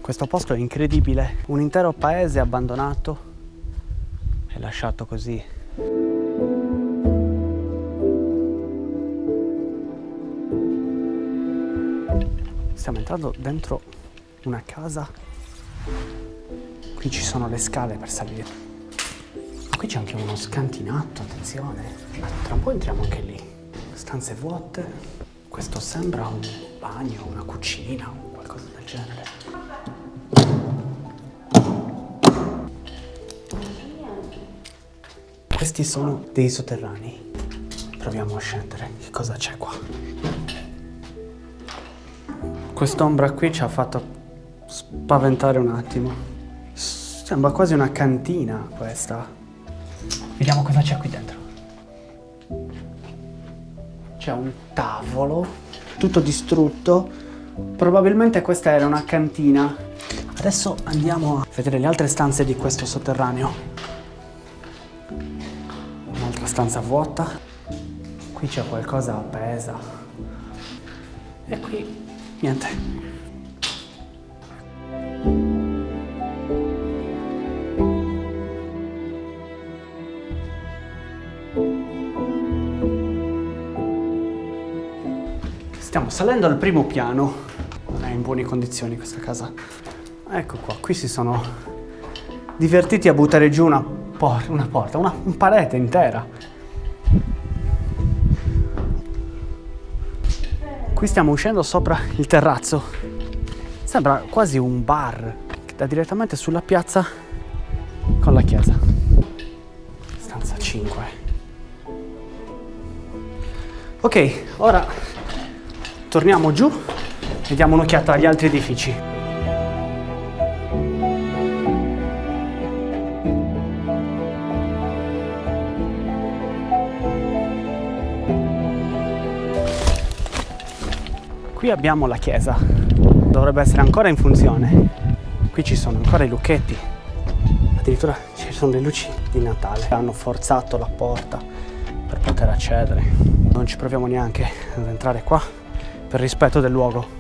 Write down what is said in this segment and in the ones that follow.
Questo posto è incredibile, un intero paese abbandonato e lasciato così. Stiamo entrando dentro una casa. Qui ci sono le scale per salire. Ma qui c'è anche uno scantinato, attenzione. Ma tra un po' entriamo anche lì. Stanze vuote. Questo sembra un bagno, una cucina o qualcosa del genere. Questi sono dei sotterranei. Proviamo a scendere. Che cosa c'è qua? Quest'ombra qui ci ha fatto spaventare un attimo. Sembra quasi una cantina questa. Vediamo cosa c'è qui dentro. C'è un tavolo, tutto distrutto. Probabilmente questa era una cantina. Adesso andiamo a vedere le altre stanze di questo sotterraneo. Un'altra stanza vuota. Qui c'è qualcosa appesa. E qui niente. Stiamo salendo al primo piano. Non è in buone condizioni questa casa. Ecco qua, qui si sono divertiti a buttare giù una parete intera. Qui stiamo uscendo sopra il terrazzo. Sembra quasi un bar che dà direttamente sulla piazza con la chiesa. Stanza 5. Ok, ora torniamo giù e diamo un'occhiata agli altri edifici. Qui abbiamo la chiesa, dovrebbe essere ancora in funzione. Qui ci sono ancora i lucchetti, addirittura ci sono le luci di Natale. Hanno forzato la porta per poter accedere. Non ci proviamo neanche ad entrare qua per rispetto del luogo.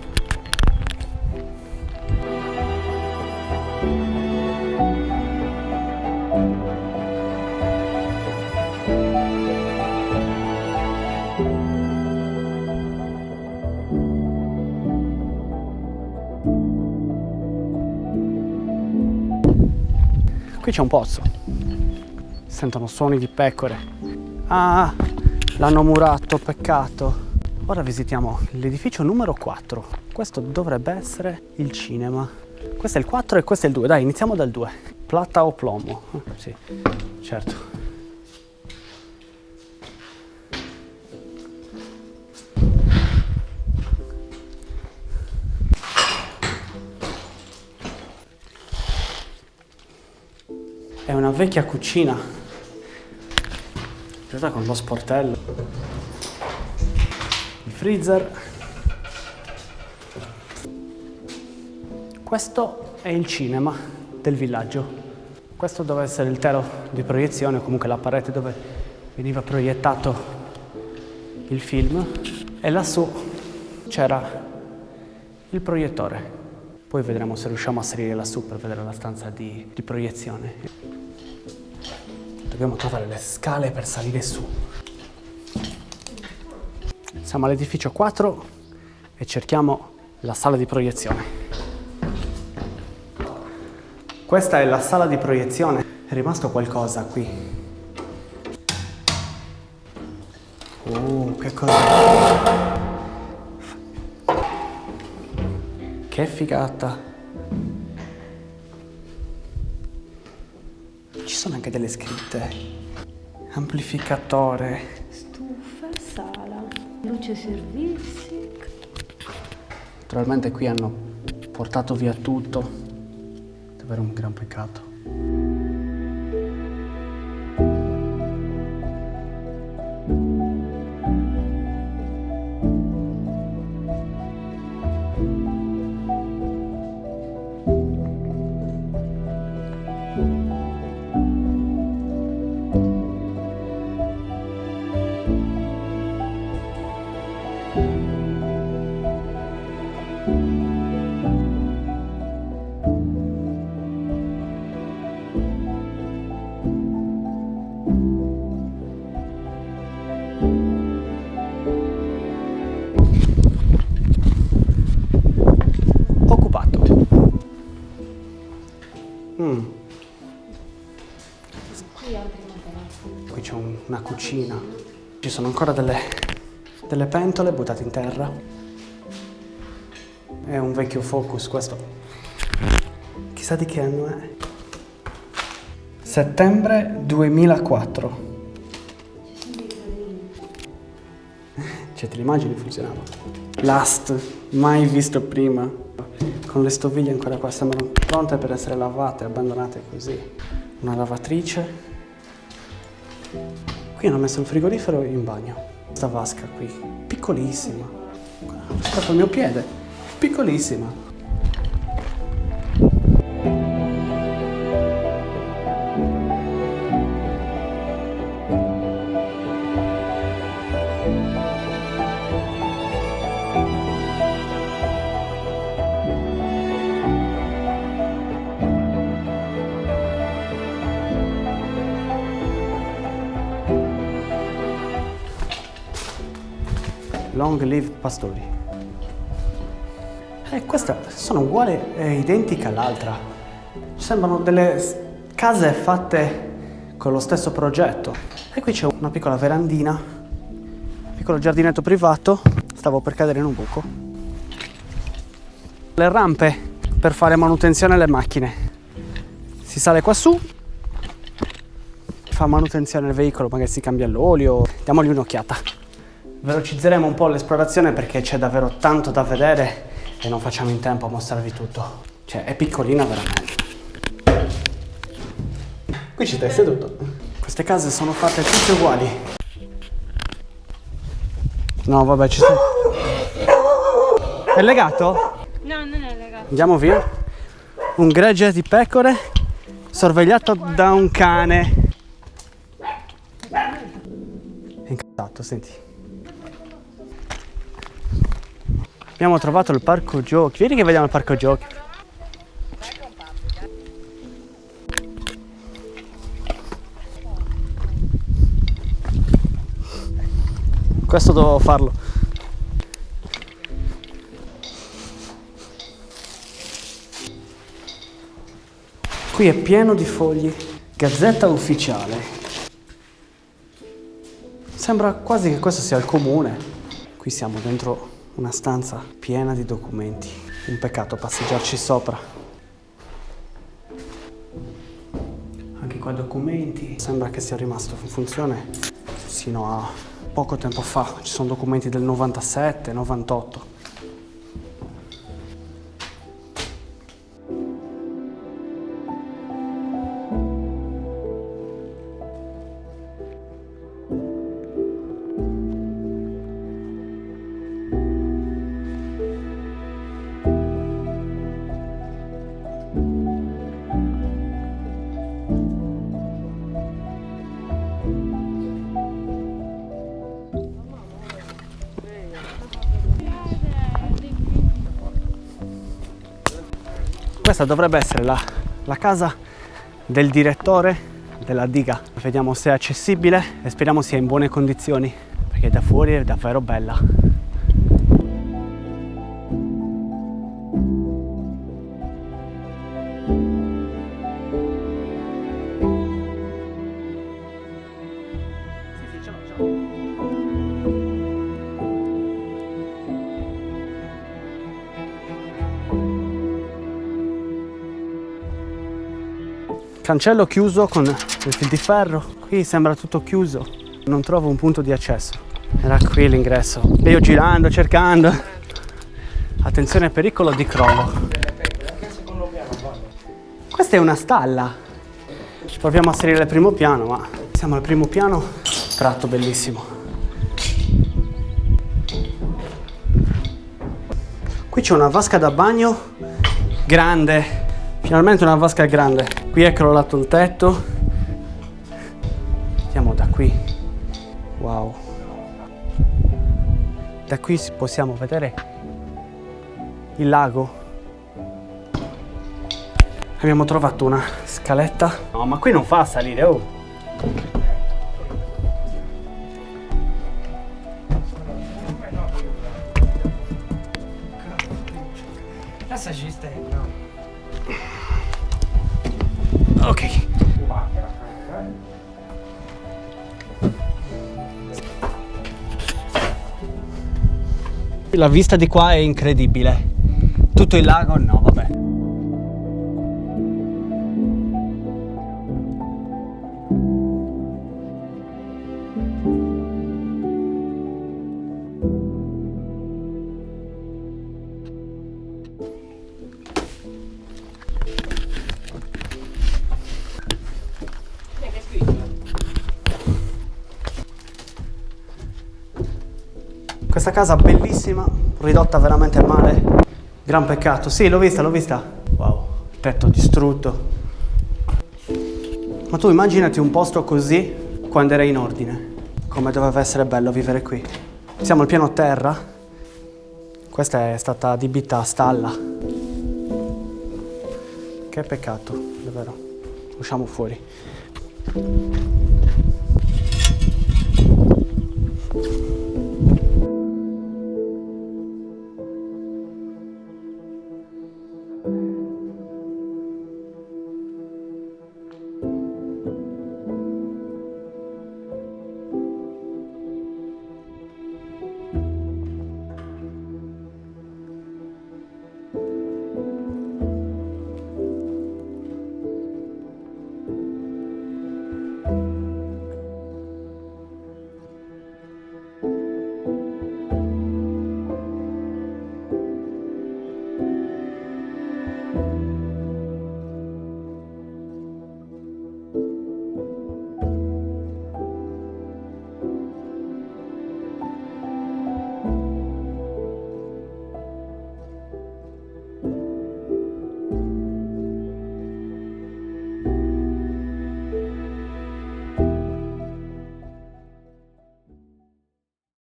Qui c'è un pozzo. Sentono suoni di pecore. Ah, l'hanno murato, peccato. Ora visitiamo l'edificio numero 4. Questo dovrebbe essere il cinema. Questo è il 4 e questo è il 2. Dai, iniziamo dal 2. Plata o plomo? Sì, certo. È una vecchia cucina, presa con lo sportello, il freezer. Questo è il cinema del villaggio. Questo doveva essere il telo di proiezione, comunque la parete dove veniva proiettato il film. E lassù c'era il proiettore. Poi vedremo se riusciamo a salire lassù per vedere la stanza di proiezione. Dobbiamo trovare le scale per salire su. Siamo all'edificio 4 e cerchiamo la sala di proiezione. Questa è la sala di proiezione. È rimasto qualcosa qui. Che cos'è? Che figata! Ci sono anche delle scritte. Amplificatore. Stufa, sala, luce servizi. Naturalmente qui hanno portato via tutto. Davvero un gran peccato. cucina. Ci sono ancora delle pentole buttate in terra. È un vecchio Focus questo. Chissà di che anno è. Settembre 2004. Cioè, te l'immagini funzionava? Last, mai visto prima. Con le stoviglie ancora qua, sembrano pronte per essere lavate, abbandonate così. Una lavatrice. Qui hanno messo il frigorifero in bagno. Questa vasca qui, piccolissima. Ho toccato il mio piede, piccolissima. Long live Pastori. Queste sono uguali e identiche all'altra. Sembrano delle case fatte con lo stesso progetto. E qui c'è una piccola verandina, un piccolo giardinetto privato. Stavo per cadere in un buco. Le rampe per fare manutenzione alle macchine. Si sale qua su, fa manutenzione al veicolo, magari si cambia l'olio. Diamogli un'occhiata. Velocizzeremo un po' l'esplorazione perché c'è davvero tanto da vedere e non facciamo in tempo a mostrarvi tutto. Cioè, è piccolina veramente. Qui ci stai seduto. Queste case sono fatte tutte uguali. No, vabbè, ci sono. È legato? No, non è legato. Andiamo via. Un gregge di pecore sorvegliato da un cane. È incazzato, senti. Abbiamo trovato il parco giochi. Vieni che vediamo il parco giochi. Questo dovevo farlo. Qui è pieno di fogli. Gazzetta ufficiale. Sembra quasi che questo sia il comune. Qui siamo dentro una stanza piena di documenti. Un peccato passeggiarci sopra. Anche qua documenti. Sembra che sia rimasto in funzione sino a poco tempo fa. Ci sono documenti del 97, 98. Questa dovrebbe essere la casa del direttore della diga. Vediamo se è accessibile e speriamo sia in buone condizioni, perché da fuori è davvero bella. Cancello chiuso con il fil di ferro. Qui sembra tutto chiuso. Non trovo un punto di accesso. Era qui l'ingresso. E io girando, cercando. Attenzione, pericolo di crollo. Questa è una stalla. Proviamo a salire al primo piano, ma siamo al primo piano. Tratto bellissimo. Qui c'è una vasca da bagno grande. Finalmente una vasca grande. Qui è crollato il tetto. Andiamo da qui. Wow. Da qui possiamo vedere il lago. Abbiamo trovato una scaletta. No, ma qui non fa salire, oh. Adesso ci stai, no? Ok. La vista di qua è incredibile. Tutto il lago, no, vabbè. Questa casa bellissima, ridotta veramente male. Gran peccato. Sì, l'ho vista, l'ho vista. Wow, il tetto distrutto. Ma tu immaginati un posto così quando era in ordine. Come doveva essere bello vivere qui. Siamo al piano terra. Questa è stata adibita a stalla. Che peccato, davvero. Usciamo fuori.